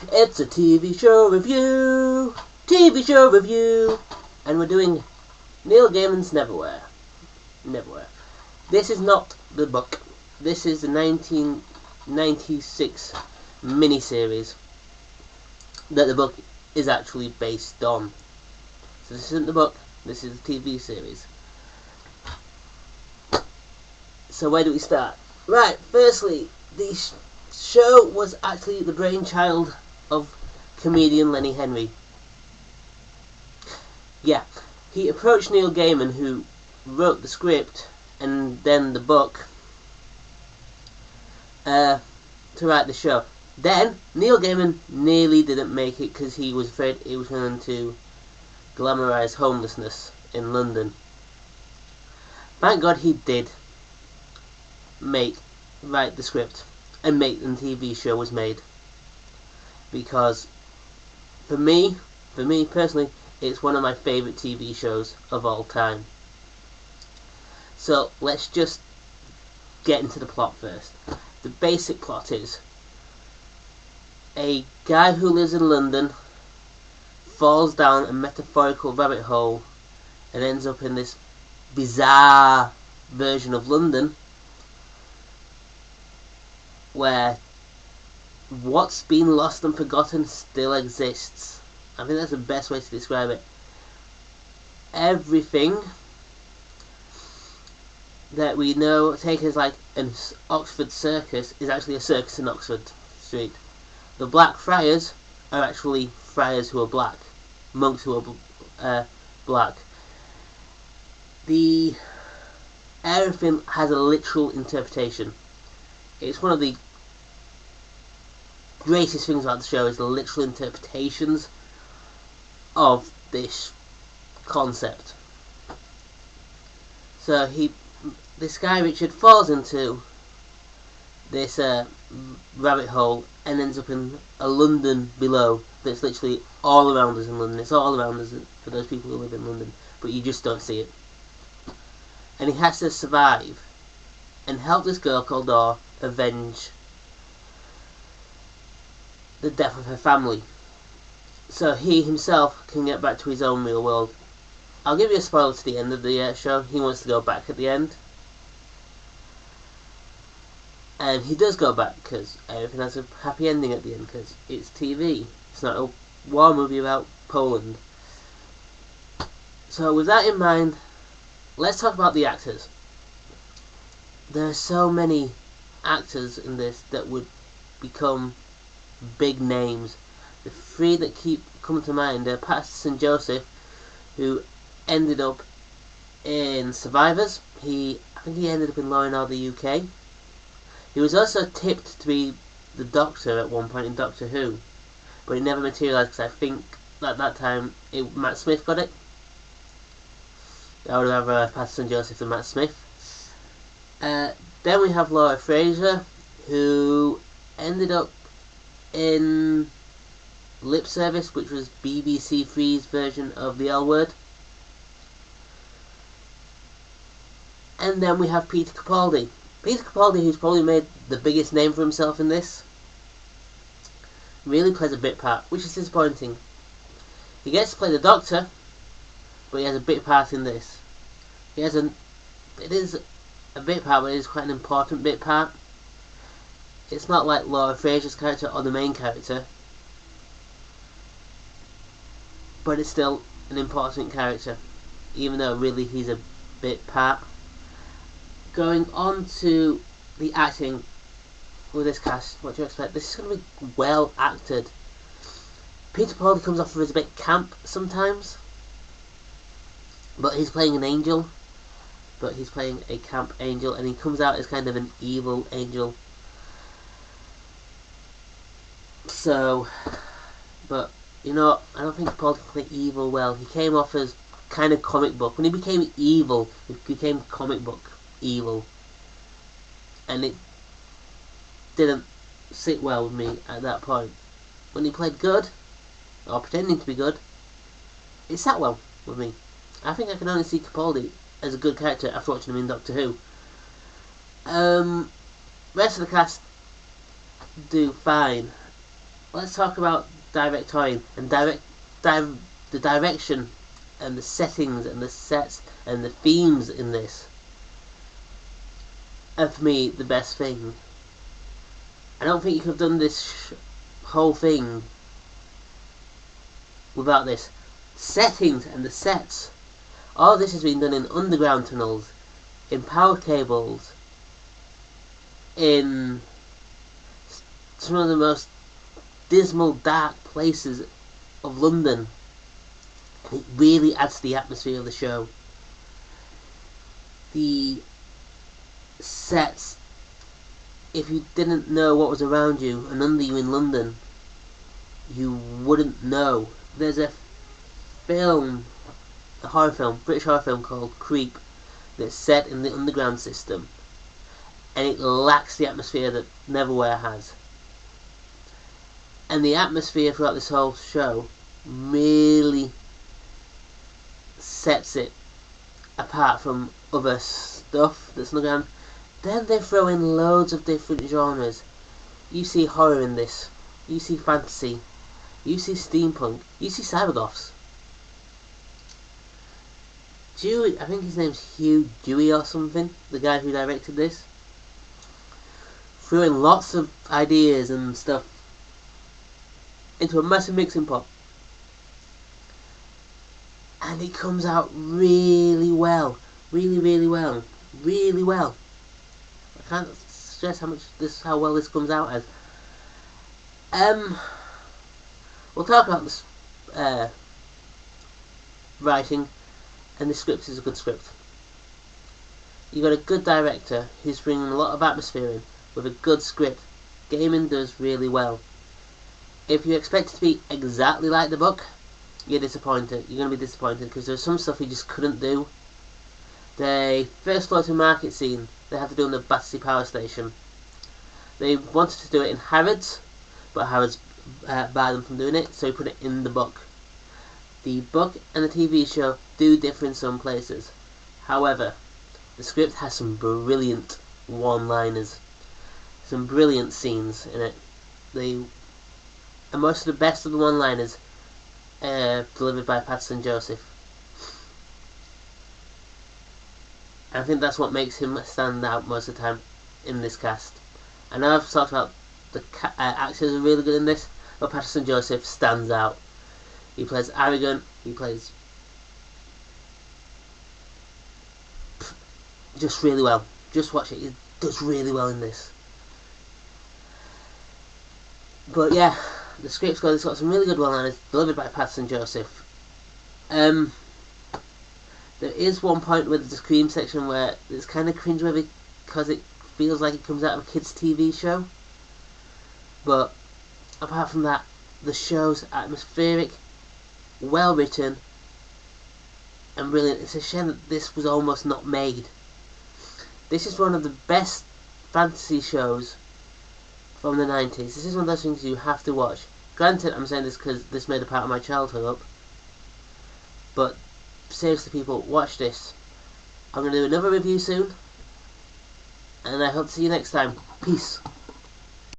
It's a TV show review! TV show review! And we're doing Neil Gaiman's Neverwhere. Neverwhere. This is not the book. This is the 1996 miniseries that the book is actually based on. So this isn't the book, this is the TV series. So where do we start? Right, firstly, the show was actually the brainchild of comedian Lenny Henry. Yeah, he approached Neil Gailman, who wrote the script and then the book, to write the show. Then, Neil Gailman nearly didn't make it because he was afraid it was going to glamorise homelessness in London. Thank God he did write the script and make the TV show was made, because for me personally, it's one of my favourite TV shows of all time. So let's just get into the plot first. The basic plot is a guy who lives in London falls down a metaphorical rabbit hole and ends up in this bizarre version of London where what's been lost and forgotten still exists. I think that's the best way to describe it. Everything that we know, take as like an Oxford circus, is actually a circus in Oxford Street. The Black Friars are actually friars who are black, monks who are black. Everything has a literal interpretation. It's one of the greatest things about the show is the literal interpretations of this concept. So this guy Richard falls into this rabbit hole and ends up in a London below that's literally all around us in London. It's all around us for those people who live in London, but you just don't see it. And he has to survive and help this girl called Dor avenge the death of her family, so he himself can get back to his own real world. I'll give you a spoiler to the end of the show. He wants to go back at the end, and he does go back because everything has a happy ending at the end, because it's TV. It's not a war movie about Poland. So with that in mind, let's talk about the actors. There are so many actors in this that would become big names. The three that keep coming to mind are Patterson Joseph, who ended up in Survivors. I think he ended up in Law and Order UK. He was also tipped to be the Doctor at one point in Doctor Who, but it never materialised because I think at that time Matt Smith got it. I would rather Patterson Joseph than Matt Smith. Then we have Laura Fraser, who ended up in Lip Service, which was BBC Three's version of the L Word. And then we have Peter Capaldi. Peter Capaldi, who's probably made the biggest name for himself in this, really plays a bit part, which is disappointing. He gets to play the Doctor, but he has a bit part in this. It is a bit part, but it is quite an important bit part. It's not like Laura Fraser's character or the main character, but it's still an important character, even though really he's a bit part. Going on to the acting with this cast, what do you expect? This is going to be well acted. Peter Capaldi comes off as a bit camp sometimes, but he's playing an angel. But he's playing a camp angel, and he comes out as kind of an evil angel. So, but you know, I don't think Paul can play evil well. He came off as kind of comic book. When he became evil, he became comic book evil, and it didn't sit well with me at that point. When he played good, or pretending to be good, it sat well with me. I think I can only see Capaldi as a good character after watching him in Doctor Who. Rest of the cast do fine. let's talk about directorial and the direction and the settings and the sets and the themes in this are for me the best thing. I don't think you could have done this whole thing without this. Settings and the sets. All this has been done in underground tunnels, in power cables, in some of the most dismal, dark places of London. And it really adds to the atmosphere of the show. The sets, if you didn't know what was around you and under you in London, you wouldn't know. There's a horror film, British horror film called Creep, that's set in the underground system, and it lacks the atmosphere that Neverwhere has. And the atmosphere throughout this whole show really sets it apart from other stuff that's underground. Then they throw in loads of different genres. You see horror in this, you see fantasy, you see steampunk, you see cybergoths. I think his name's Hugh Dewey or something, the guy who directed this, threw in lots of ideas and stuff into a massive mixing pot, and it comes out really well, really well. I can't stress how well this comes out as. We'll talk about this writing, and the script is a good script. You've got a good director who's bringing a lot of atmosphere in with a good script. Gaiman does really well. If you expect it to be exactly like the book, you're disappointed. You're going to be disappointed because there's some stuff he just couldn't do. The first floating market scene they had to do on the Battersea Power Station. They wanted to do it in Harrods, but Harrods barred them from doing it, so he put it in the book. The book and the TV show do differ in some places. However, the script has some brilliant one-liners, some brilliant scenes in it. And most of the best of the one-liners delivered by Patterson Joseph. I think that's what makes him stand out most of the time in this cast. I know I've talked about the actors are really good in this, but Patterson Joseph stands out. He plays arrogant, he plays just really well. Just watch it, he does really well in this. But yeah, the script's got some really good one-liners delivered by Patterson Joseph. There is one point with the Scream section where it's kind of cringeworthy because it feels like it comes out of a kids' TV show. But apart from that, the show's atmospheric, well written, and brilliant. It's a shame that this was almost not made. This is one of the best fantasy shows from the 90s. This is one of those things you have to watch. Granted, I'm saying this because this made a part of my childhood up. But seriously, people, watch this. I'm going to do another review soon. And I hope to see you next time. Peace.